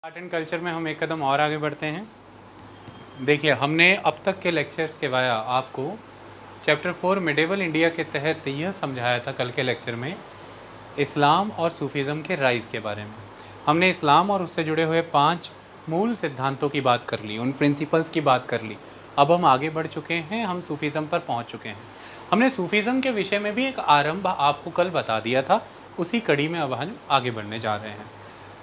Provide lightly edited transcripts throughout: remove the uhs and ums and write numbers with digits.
Art and culture में हम एक कदम और आगे बढ़ते हैं। देखिए, हमने अब तक के लेक्चर्स के वाया आपको चैप्टर 4 मिडेवल इंडिया के तहत यह समझाया था कल के लेक्चर में इस्लाम और सूफीज़म के राइज़ के बारे में। हमने इस्लाम और उससे जुड़े हुए 5 मूल सिद्धांतों की बात कर ली, उन प्रिंसिपल्स की बात कर ली। अब हम आगे बढ़ चुके हैं, हम सूफीज़म पर पहुंच चुके हैं। हमने सूफीज़म के विषय में भी एक आरंभ आपको कल बता दिया था, उसी कड़ी में अब हम आगे बढ़ने जा रहे हैं।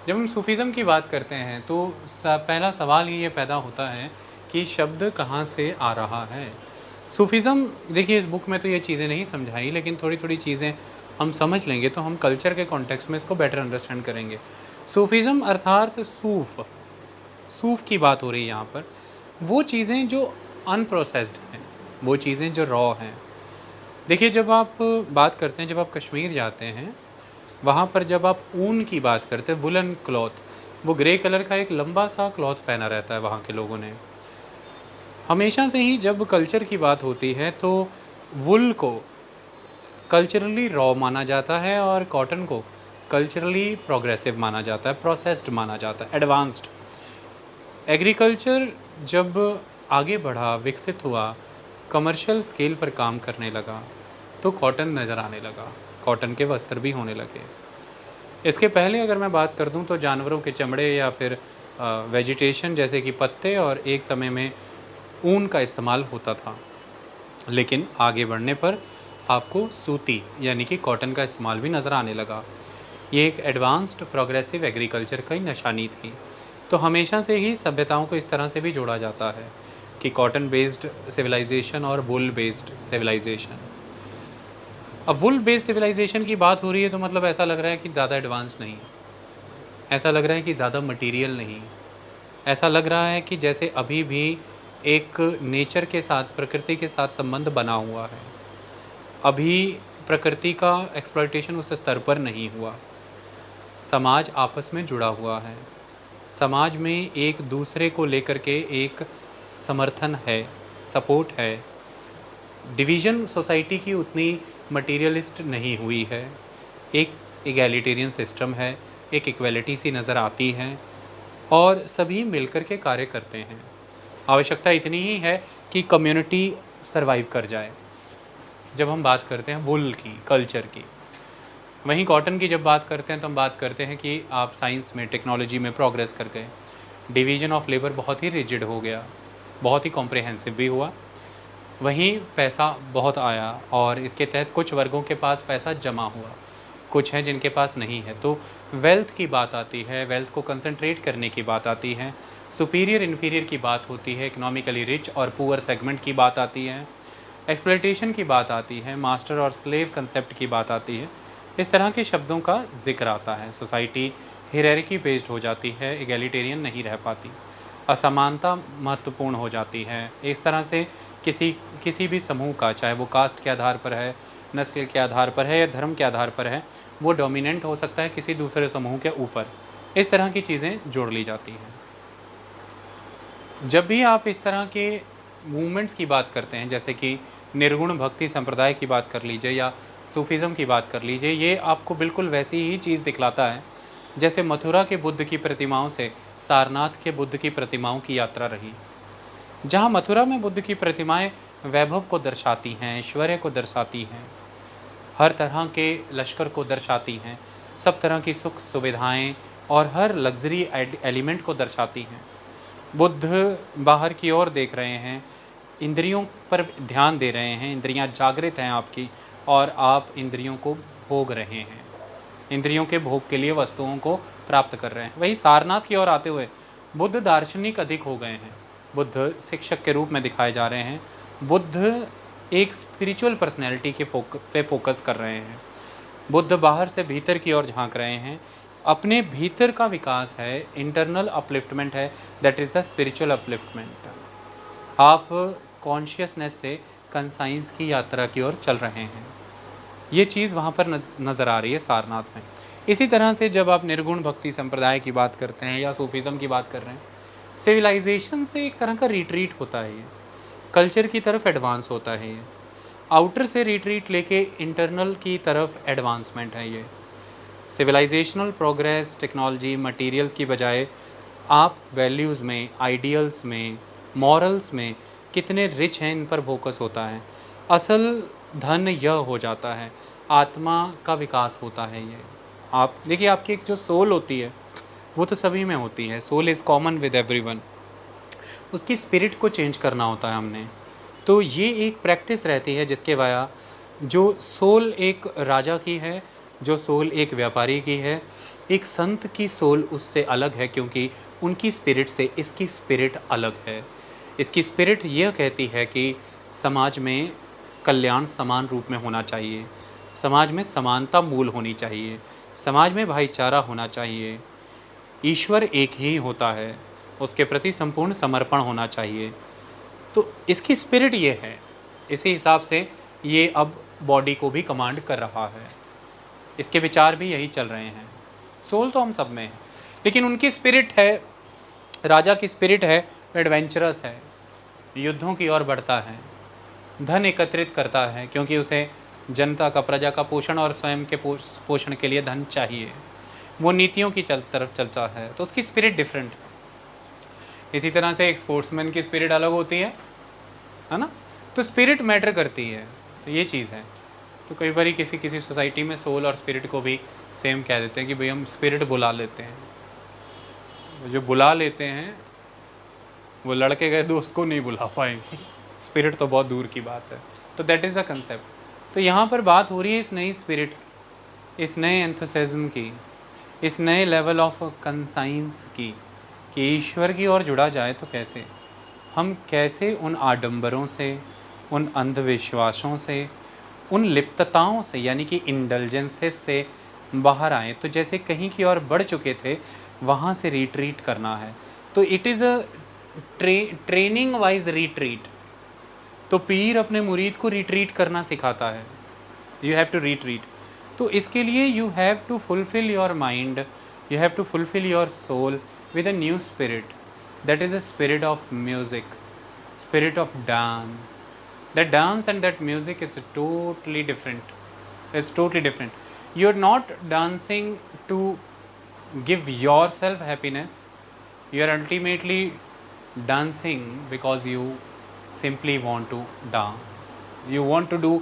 जब हम सूफीज़म की बात करते हैं तो पहला सवाल ही ये पैदा होता है कि शब्द कहाँ से आ रहा है। सूफीज़म, देखिए इस बुक में तो ये चीज़ें नहीं समझाई, लेकिन थोड़ी थोड़ी चीज़ें हम समझ लेंगे तो हम कल्चर के कॉन्टेक्स्ट में इसको बेटर अंडरस्टैंड करेंगे। सूफीज़म अर्थात सूफ़ की बात हो रही है यहाँ पर। वो चीज़ें जो अनप्रोसेस्ड हैं, वो चीज़ें जो रॉ हैं। देखिए, जब आप बात करते हैं, जब आप कश्मीर जाते हैं, वहाँ पर जब आप ऊन की बात करते हैं, वुलन क्लॉथ, वो ग्रे कलर का एक लंबा सा क्लॉथ पहना रहता है वहाँ के लोगों ने। हमेशा से ही जब कल्चर की बात होती है तो वुल को कल्चरली रॉ माना जाता है और कॉटन को कल्चरली प्रोग्रेसिव माना जाता है, प्रोसेस्ड माना जाता है, एडवांस्ड। एग्रीकल्चर जब आगे बढ़ा, विकसित हुआ, कमर्शियल स्केल पर काम करने लगा, तो कॉटन नज़र आने लगा, कॉटन के वस्त्र भी होने लगे। इसके पहले अगर मैं बात कर दूं तो जानवरों के चमड़े या फिर वेजिटेशन जैसे कि पत्ते और एक समय में ऊन का इस्तेमाल होता था, लेकिन आगे बढ़ने पर आपको सूती यानी कि कॉटन का इस्तेमाल भी नज़र आने लगा। ये एक एडवांस्ड प्रोग्रेसिव एग्रीकल्चर की निशानी थी। तो हमेशा से ही सभ्यताओं को इस तरह से भी जोड़ा जाता है कि कॉटन बेस्ड सिविलाइजेशन और वुल बेस्ड सिविलाइजेशन। अब वुल बेस्ड सिविलाइजेशन की बात हो रही है तो मतलब ऐसा लग रहा है कि ज़्यादा एडवांस नहीं, ऐसा लग रहा है कि ज़्यादा मटेरियल नहीं, ऐसा लग रहा है कि जैसे अभी भी एक नेचर के साथ, प्रकृति के साथ संबंध बना हुआ है। अभी प्रकृति का एक्सप्लॉयटेशन उस स्तर पर नहीं हुआ। समाज आपस में जुड़ा हुआ है, समाज में एक दूसरे को लेकर के एक समर्थन है, सपोर्ट है। डिवीज़न सोसाइटी की उतनी मटीरियलिस्ट नहीं हुई है। एक इगैलिटेरियन सिस्टम है, एक इक्वलिटी सी नज़र आती है और सभी मिलकर के कार्य करते हैं। आवश्यकता इतनी ही है कि कम्युनिटी सरवाइव कर जाए। जब हम बात करते हैं वुल की, कल्चर की, वहीं कॉटन की जब बात करते हैं तो हम बात करते हैं कि आप साइंस में, टेक्नोलॉजी में प्रोग्रेस कर गए, डिवीज़न ऑफ लेबर बहुत ही रिजिड हो गया, बहुत ही कॉम्प्रिहेंसिव भी हुआ। वहीं पैसा बहुत आया और इसके तहत कुछ वर्गों के पास पैसा जमा हुआ, कुछ हैं जिनके पास नहीं है। तो वेल्थ की बात आती है, वेल्थ को कंसंट्रेट करने की बात आती है, सुपीरियर इन्फीरियर की बात होती है, इकोनॉमिकली रिच और पुअर सेगमेंट की बात आती है, एक्सप्लॉयटेशन की बात आती है, मास्टर और स्लेव कंसेप्ट की बात आती है। इस तरह के शब्दों का जिक्र आता है। सोसाइटी हियरार्की बेस्ड हो जाती है, एगैलिटेरियन नहीं रह पाती, असमानता महत्वपूर्ण हो जाती है। इस तरह से किसी किसी भी समूह का, चाहे वो कास्ट के आधार पर है, नस्ल के आधार पर है या धर्म के आधार पर है, वो डोमिनेंट हो सकता है किसी दूसरे समूह के ऊपर। इस तरह की चीज़ें जोड़ ली जाती हैं। जब भी आप इस तरह के मूवमेंट्स की बात करते हैं, जैसे कि निर्गुण भक्ति संप्रदाय की बात कर लीजिए या सूफीज़म की बात कर लीजिए, ये आपको बिल्कुल वैसी ही चीज़ दिखलाता है जैसे मथुरा के बुद्ध की प्रतिमाओं से सारनाथ के बुद्ध की प्रतिमाओं की यात्रा रही। जहाँ मथुरा में बुद्ध की प्रतिमाएं वैभव को दर्शाती हैं, ऐश्वर्य को दर्शाती हैं, हर तरह के लश्कर को दर्शाती हैं, सब तरह की सुख सुविधाएं और हर लग्जरी एलिमेंट को दर्शाती हैं। बुद्ध बाहर की ओर देख रहे हैं, इंद्रियों पर ध्यान दे रहे हैं, इंद्रियां जागृत हैं आपकी और आप इंद्रियों को भोग रहे हैं, इंद्रियों के भोग के लिए वस्तुओं को प्राप्त कर रहे हैं। वही सारनाथ की ओर आते हुए बुद्ध दार्शनिक अधिक हो गए हैं, बुद्ध शिक्षक के रूप में दिखाए जा रहे हैं, बुद्ध एक स्पिरिचुअल पर्सनैलिटी के पे फोकस कर रहे हैं, बुद्ध बाहर से भीतर की ओर झांक रहे हैं। अपने भीतर का विकास है, इंटरनल अपलिफ्टमेंट है, that is the spiritual upliftment. आप कॉन्शियसनेस से कंसाइंस की यात्रा की ओर चल रहे हैं। ये चीज़ वहाँ पर नज़र आ रही है सारनाथ में। इसी तरह से जब आप निर्गुण भक्ति संप्रदाय की बात करते हैं या सूफीज़म की बात कर रहे हैं, सिविलाइजेशन से एक तरह का रिट्रीट होता है, ये कल्चर की तरफ एडवांस होता है, ये आउटर से रिट्रीट लेके इंटरनल की तरफ एडवांसमेंट है। ये सिविलाइजेशनल प्रोग्रेस, टेक्नोलॉजी, मटेरियल की बजाय आप वैल्यूज़ में, आइडियल्स में, मॉरल्स में कितने रिच हैं, इन पर फोकस होता है। असल धन यह हो जाता है, आत्मा का विकास होता है। ये आप देखिए, आपकी एक जो सोल होती है वो तो सभी में होती है, soul is common with everyone. उसकी स्पिरिट को चेंज करना होता है हमने। तो ये एक प्रैक्टिस रहती है जिसके वाया जो सोल एक राजा की है, जो सोल एक व्यापारी की है, एक संत की सोल उससे अलग है, क्योंकि उनकी स्पिरिट से इसकी स्पिरिट अलग है। इसकी स्पिरिट यह कहती है कि समाज में कल्याण समान रूप में होना चाहिए, समाज में समानता मूल होनी चाहिए, समाज में भाईचारा होना चाहिए, ईश्वर एक ही होता है, उसके प्रति संपूर्ण समर्पण होना चाहिए। तो इसकी स्पिरिट ये है, इसी हिसाब से ये अब बॉडी को भी कमांड कर रहा है, इसके विचार भी यही चल रहे हैं। सोल तो हम सब में है, लेकिन उनकी स्पिरिट है, राजा की स्पिरिट है, एडवेंचरस है, युद्धों की ओर बढ़ता है, धन एकत्रित करता है, क्योंकि उसे जनता का, प्रजा का पोषण और स्वयं के पोषण के लिए धन चाहिए, वो नीतियों की तरफ चलता है, तो उसकी स्पिरिट डिफरेंट है। इसी तरह से एक स्पोर्ट्समैन की स्पिरिट अलग होती है ना। तो स्पिरिट मैटर करती है, तो ये चीज़ है। तो कई बार किसी किसी सोसाइटी में सोल और स्पिरिट को भी सेम कह देते हैं कि भाई हम स्पिरिट बुला लेते हैं। जो बुला लेते हैं वो लड़के गए दोस्त को नहीं बुला पाएंगे, स्पिरिट तो बहुत दूर की बात है। तो दैट इज़ द कंसेप्ट। तो यहाँ पर बात हो रही है इस नई स्पिरिट, इस नए एंथुसिज्म की, इस नए लेवल ऑफ कंसाइंस की, कि ईश्वर की ओर जुड़ा जाए तो कैसे, हम कैसे उन आडंबरों से, उन अंधविश्वासों से, उन लिप्तताओं से, यानी कि इंडल्जेंसेस से बाहर आए। तो जैसे कहीं की ओर बढ़ चुके थे, वहाँ से रिट्रीट करना है। तो it is a training wise retreat. तो पीर अपने मुरीद को रिट्रीट करना सिखाता है, यू हैव टू रिट्रीट। तो इसके लिए you have to fulfil your mind, you have to fulfil your soul with a new spirit, that is a spirit of music, spirit of dance. That dance and that music is totally different. It's totally different. You're not dancing to give yourself happiness, you are ultimately dancing because you simply want to dance, you want to do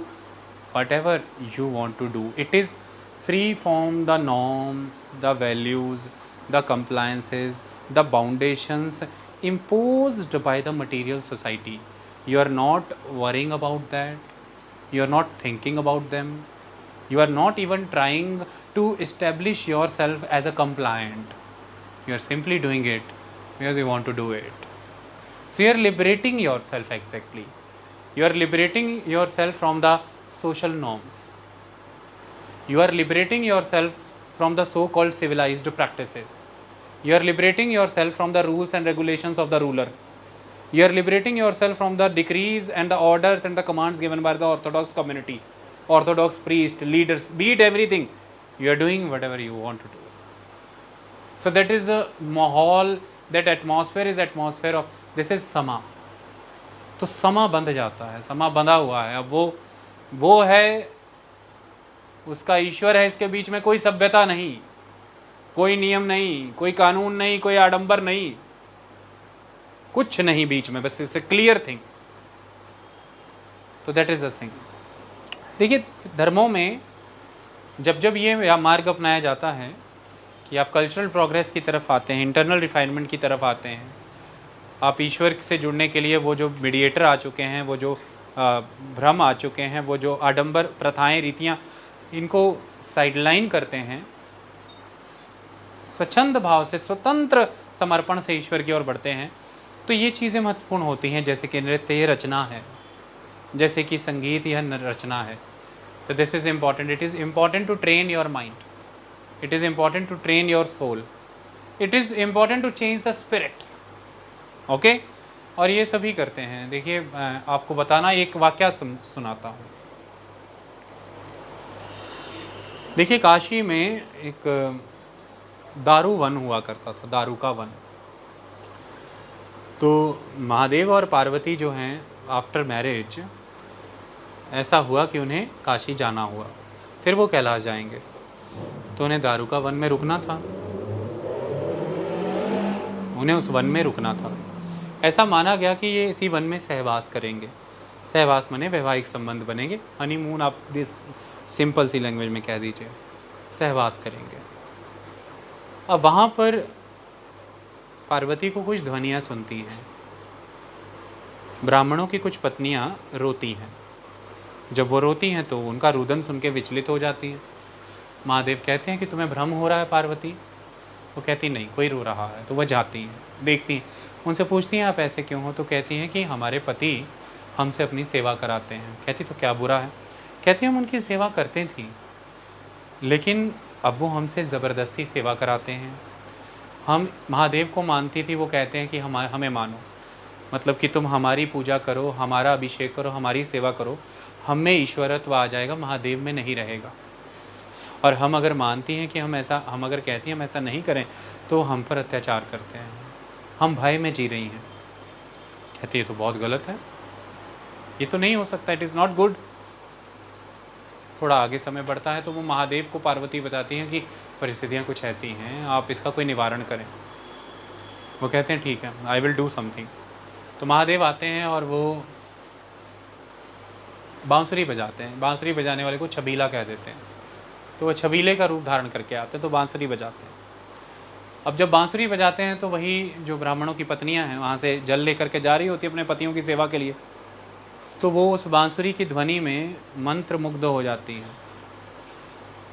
whatever you want to do. It is free from the norms, the values, the compliances, the foundations imposed by the material society. You are not worrying about that, you are not thinking about them, you are not even trying to establish yourself as a compliant. You are simply doing it because you want to do it. So you are liberating yourself, exactly. You are liberating yourself from the social norms. You are liberating yourself from the so-called civilized practices. You are liberating yourself from the rules and regulations of the ruler. You are liberating yourself from the decrees and the orders and the commands given by the orthodox community, orthodox priest, leaders, be it everything. You are doing whatever you want to do. So that is the mahal, that atmosphere is atmosphere of, this is sama. तो समा बंध जाता है, समा बंधा हुआ है। अब वो है, उसका ईश्वर है, इसके बीच में कोई सभ्यता नहीं, कोई नियम नहीं, कोई कानून नहीं, कोई आडंबर नहीं, कुछ नहीं बीच में, बस इट्स ए क्लियर थिंग। तो दैट इज द थिंग। देखिए, धर्मों में जब जब ये मार्ग अपनाया जाता है कि आप कल्चरल प्रोग्रेस की तरफ आते हैं, इंटरनल रिफाइनमेंट की तरफ आते हैं, आप ईश्वर से जुड़ने के लिए वो जो मीडिएटर आ चुके हैं, वो जो भ्रम आ चुके हैं, वो जो आडंबर प्रथाएं, रीतियाँ, इनको साइडलाइन करते हैं, स्वच्छंद भाव से, स्वतंत्र समर्पण से ईश्वर की ओर बढ़ते हैं, तो ये चीज़ें महत्वपूर्ण होती हैं। जैसे कि नृत्य ये रचना है, जैसे कि संगीत यह रचना है। तो this is important. It is important to train your mind, it is important to train your soul, it is important to change the spirit. Okay, और ये सभी करते हैं। देखिए, आपको बताना, एक वाकया सुनाता हूँ। देखिए, काशी में एक दारू वन हुआ करता था, दारू का वन। तो महादेव और पार्वती जो हैं, आफ्टर मैरिज ऐसा हुआ कि उन्हें काशी जाना हुआ, फिर वो कैलाश जाएंगे, तो उन्हें दारू का वन में रुकना था। उन्हें उस वन में रुकना था। ऐसा माना गया कि ये इसी वन में सहवास करेंगे। सहवास माने वैवाहिक संबंध बनेंगे, हनीमून आप दिस सिंपल सी लैंग्वेज में कह दीजिए, सहवास करेंगे। अब वहाँ पर पार्वती को कुछ ध्वनियाँ सुनती हैं, ब्राह्मणों की कुछ पत्नियाँ रोती हैं। जब वो रोती हैं तो उनका रुदन सुन के विचलित हो जाती हैं। महादेव कहते हैं कि तुम्हें भ्रम हो रहा है पार्वती? वो कहती नहीं, कोई रो रहा है। तो वह जाती हैं, देखती हैं, उनसे पूछती हैं आप ऐसे क्यों हो? तो कहती हैं कि हमारे पति हमसे अपनी सेवा कराते हैं। कहती तो क्या बुरा है? कहती हम उनकी सेवा करते थी, लेकिन अब वो हमसे ज़बरदस्ती सेवा कराते हैं। हम महादेव को मानती थी, वो कहते हैं कि हमें मानो, मतलब कि तुम हमारी पूजा करो, हमारा अभिषेक करो, हमारी सेवा करो, हम में ईश्वरत्व आ जाएगा, महादेव में नहीं रहेगा। और हम अगर मानती हैं कि हम अगर कहती हैं हम ऐसा नहीं करें तो हम पर अत्याचार करते हैं, हम भय में जी रही हैं। कहती है तो बहुत गलत है, ये तो नहीं हो सकता, इट इज़ नॉट गुड। थोड़ा आगे समय बढ़ता है तो वो महादेव को पार्वती बताती हैं कि परिस्थितियाँ कुछ ऐसी हैं, आप इसका कोई निवारण करें। वो कहते हैं ठीक है, आई विल डू समथिंग। तो महादेव आते हैं और वो बांसुरी बजाते हैं। बांसुरी बजाने वाले को छबीला कह देते हैं, तो वह छबीले का रूप धारण करके आते हैं, तो बांसुरी बजाते हैं। अब जब बांसुरी बजाते हैं तो वही जो ब्राह्मणों की पत्नियां हैं वहाँ से जल लेकर के जा रही होती है अपने पतियों की सेवा के लिए, तो वो उस बांसुरी की ध्वनि में मंत्र मुग्ध हो जाती हैं।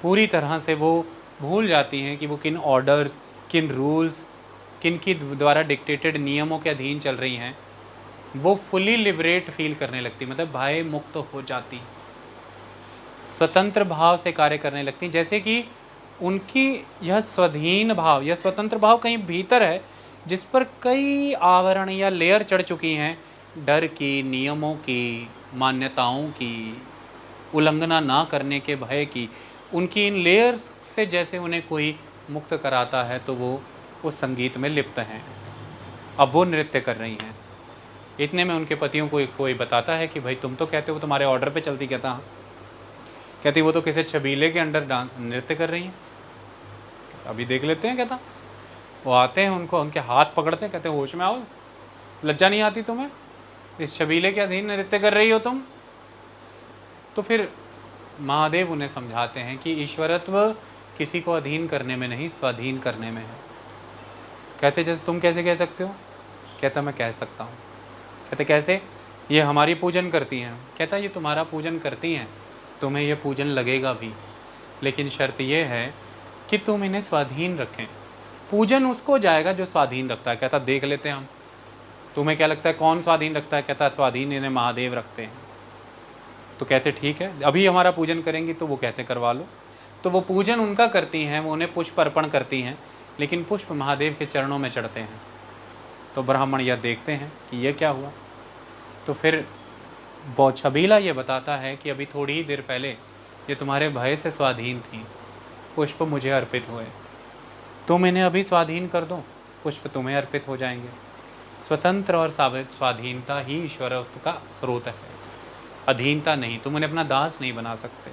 पूरी तरह से वो भूल जाती हैं कि वो किन ऑर्डर्स, किन रूल्स, किन की द्वारा डिक्टेटेड नियमों के अधीन चल रही हैं। वो फुली लिबरेट फील करने लगती, मतलब भय मुक्त हो जाती, स्वतंत्र भाव से कार्य करने लगती, जैसे कि उनकी यह स्वाधीन भाव, यह स्वतंत्र भाव कहीं भीतर है जिस पर कई आवरण या लेयर चढ़ चुकी हैं, डर की, नियमों की, मान्यताओं की, उल्लंघना ना करने के भय की। उनकी इन लेयर्स से जैसे उन्हें कोई मुक्त कराता है तो वो उस संगीत में लिप्त हैं। अब वो नृत्य कर रही हैं। इतने में उनके पतियों को कोई बताता है कि भाई तुम तो कहते हो तुम्हारे ऑर्डर पे चलती। कहती वो तो किसी छबीले के अंडर नृत्य कर रही हैं, अभी देख लेते हैं। कहता वो आते हैं, उनको उनके हाथ पकड़ते हैं, कहते हैं होश में आओ, लज्जा नहीं आती तुम्हें? इस छबीले के अधीन नृत्य कर रही हो तुम। तो फिर महादेव उन्हें समझाते हैं कि ईश्वरत्व किसी को अधीन करने में नहीं, स्वाधीन करने में है। कहते जैसे तुम कैसे कह सकते हो? कहता मैं कह सकता हूँ। कहते कैसे? ये हमारी पूजन करती हैं। कहता ये तुम्हारा पूजन करती हैं, तुम्हें ये पूजन लगेगा भी, लेकिन शर्त ये है कि तुम इन्हें स्वाधीन रखें। पूजन उसको जाएगा जो स्वाधीन रखता है। कहता देख लेते हैं हम, तुम्हें क्या लगता है कौन स्वाधीन रखता है? कहता स्वाधीन इन्हें महादेव रखते हैं। तो कहते ठीक है, अभी हमारा पूजन करेंगी? तो वो कहते करवा लो। तो वो पूजन उनका करती हैं, वो उन्हें पुष्प अर्पण करती हैं, लेकिन पुष्प महादेव के चरणों में चढ़ते हैं। तो ब्राह्मण यह देखते हैं कि यह क्या हुआ। तो फिर वो छबीला ये बताता है कि अभी थोड़ी ही देर पहले ये तुम्हारे भय से स्वाधीन थी, पुष्प मुझे अर्पित हुए, तुम इन्हें अभी स्वाधीन कर दो, पुष्प तुम्हें अर्पित हो जाएंगे। स्वतंत्र और स्वाधीनता ही ईश्वरत्व का स्रोत है, अधीनता नहीं। तुम उन्हें अपना दास नहीं बना सकते।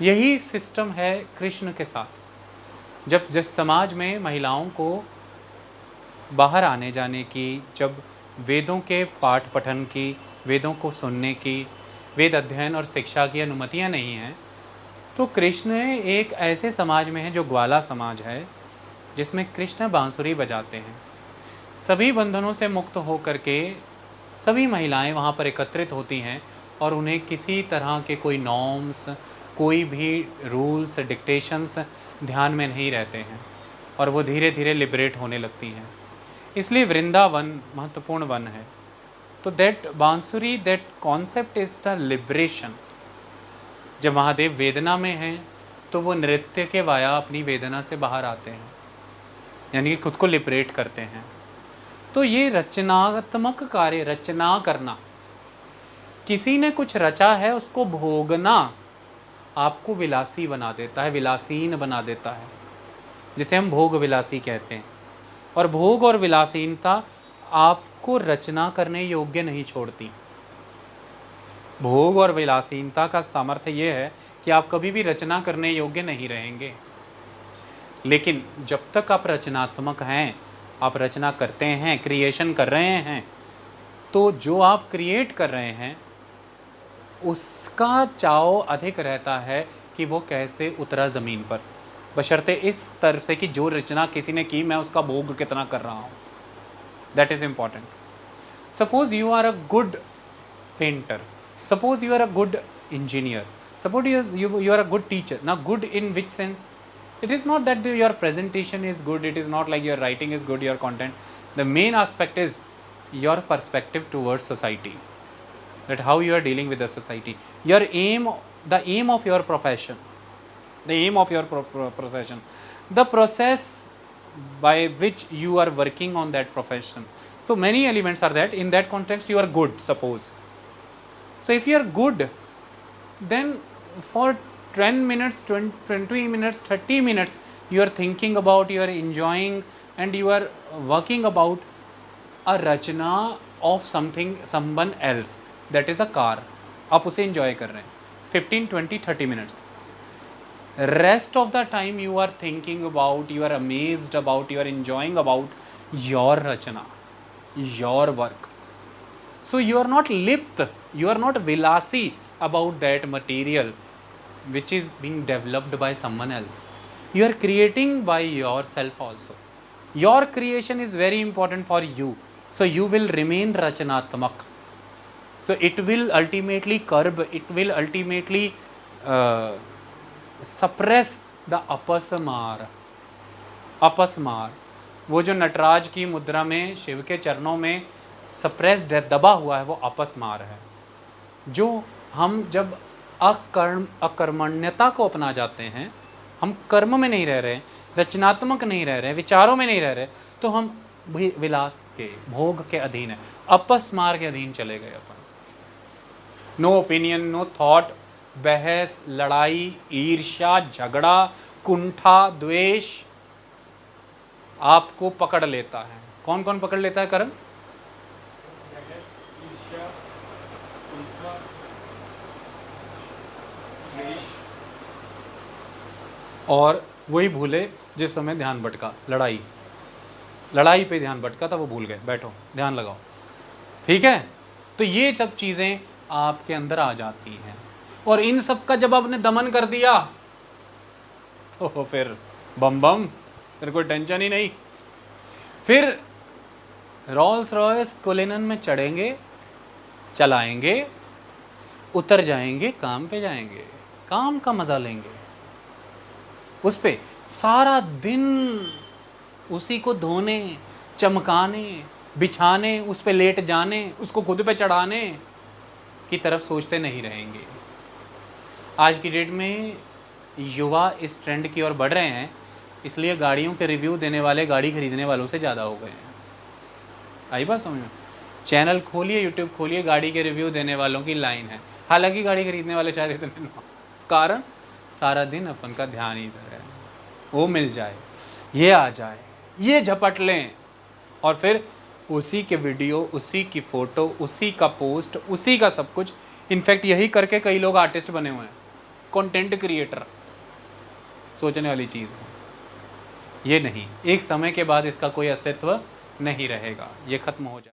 यही सिस्टम है कृष्ण के साथ। जब जिस समाज में महिलाओं को बाहर आने जाने की, जब वेदों के पाठ पठन की, वेदों को सुनने की, वेद अध्ययन और शिक्षा की अनुमतियां नहीं हैं, तो कृष्ण एक ऐसे समाज में है जो ग्वाला समाज है, जिसमें कृष्ण बांसुरी बजाते हैं। सभी बंधनों से मुक्त हो करके सभी महिलाएं वहाँ पर एकत्रित होती हैं और उन्हें किसी तरह के कोई नॉर्म्स, कोई भी रूल्स, डिक्टेशंस ध्यान में नहीं रहते हैं और वो धीरे धीरे लिबरेट होने लगती हैं। इसलिए वृंदावन महत्वपूर्ण वन है। तो दैट बांसुरी, that concept is the liberation. जब महादेव वेदना में हैं तो वो नृत्य के वाया अपनी वेदना से बाहर आते हैं, यानी खुद को लिबरेट करते हैं। तो ये रचनात्मक कार्य, रचना करना, किसी ने कुछ रचा है उसको भोगना आपको विलासी बना देता है, विलासीन बना देता है, जिसे हम भोग विलासी कहते हैं। और भोग और विलासीनता आपको रचना करने योग्य नहीं छोड़ती। भोग और विलासीनता का सामर्थ्य ये है कि आप कभी भी रचना करने योग्य नहीं रहेंगे, लेकिन जब तक आप रचनात्मक हैं आप रचना करते हैं, क्रिएशन कर रहे हैं, तो जो आप क्रिएट कर रहे हैं उसका चाव अधिक रहता है कि वो कैसे उतरा ज़मीन पर, बशर्ते इस तरह से कि जो रचना किसी ने की मैं उसका भोग कितना कर रहा हूँ। That is important. Suppose you are a good painter, suppose you are a good engineer, suppose you are a good teacher. Now good in which sense? It is not that your presentation is good, it is not like your writing is good, your content. The main aspect is your perspective towards society, that how you are dealing with the society, your aim, the aim of your profession, the aim of your profession, the process by which you are working on that profession. So many elements are that. In that context you are good, suppose. So if you are good, then for 10 minutes, 20 minutes, 30 minutes, you are thinking about, you are enjoying and you are working about a rachana of something, someone else, that is a car. आप उसे enjoy कर रहे हैं 15, 20, 30 minutes. Rest of the time you are thinking about, you are amazed about, you are enjoying about your rachana, your work. So you are not lipt, you are not vilasi about that material which is being developed by someone else. You are creating by yourself also. Your creation is very important for you. So you will remain rachanatmak. So it will ultimately curb, it will ultimately suppress the apasmar. अपस्मार, वो जो नटराज की मुद्रा में शिव के चरणों में suppressed है, दबा हुआ है, वो अपस्मार है। जो हम जब अकर्मण्यता को अपना जाते हैं, हम कर्म में नहीं रह रहे, रचनात्मक नहीं रह रहे, विचारों में नहीं रह रहे, तो हम विलास के, भोग के अधीन है, अपस्मार के अधीन चले गए अपन। नो ओपिनियन, नो थॉट, बहस, लड़ाई, ईर्ष्या, झगड़ा, कुंठा, द्वेष आपको पकड़ लेता है। कौन कौन पकड़ लेता है करण? और वही भूले जिस समय ध्यान भटका, लड़ाई पे ध्यान भटका था, वो भूल गए। बैठो, ध्यान लगाओ, ठीक है। तो ये सब चीज़ें आपके अंदर आ जाती हैं, और इन सब का जब आपने दमन कर दिया तो फिर बम बम, फिर कोई टेंशन ही नहीं। फिर रोल्स रॉयस कुलिनन में चढ़ेंगे, चलाएंगे, उतर जाएंगे, काम पे जाएंगे, काम का मज़ा लेंगे, उस पे सारा दिन उसी को धोने, चमकाने, बिछाने, उस पे लेट जाने, उसको खुद पे चढ़ाने की तरफ सोचते नहीं रहेंगे। आज की डेट में युवा इस ट्रेंड की ओर बढ़ रहे हैं, इसलिए गाड़ियों के रिव्यू देने वाले गाड़ी खरीदने वालों से ज़्यादा हो गए हैं। आई बात समझ में? चैनल खोलिए, यूट्यूब खोलिए, गाड़ी के रिव्यू देने वालों की लाइन है। हालांकि गाड़ी खरीदने वाले शायद इतने ना, कारण सारा दिन अपन का ध्यान इधर है, वो मिल जाए, ये आ जाए, ये झपट लें, और फिर उसी के वीडियो, उसी की फ़ोटो, उसी का पोस्ट, उसी का सब कुछ। इनफैक्ट यही करके कई लोग आर्टिस्ट बने हुए हैं, कंटेंट क्रिएटर। सोचने वाली चीज़ है ये। नहीं, एक समय के बाद इसका कोई अस्तित्व नहीं रहेगा, ये ख़त्म हो जाए।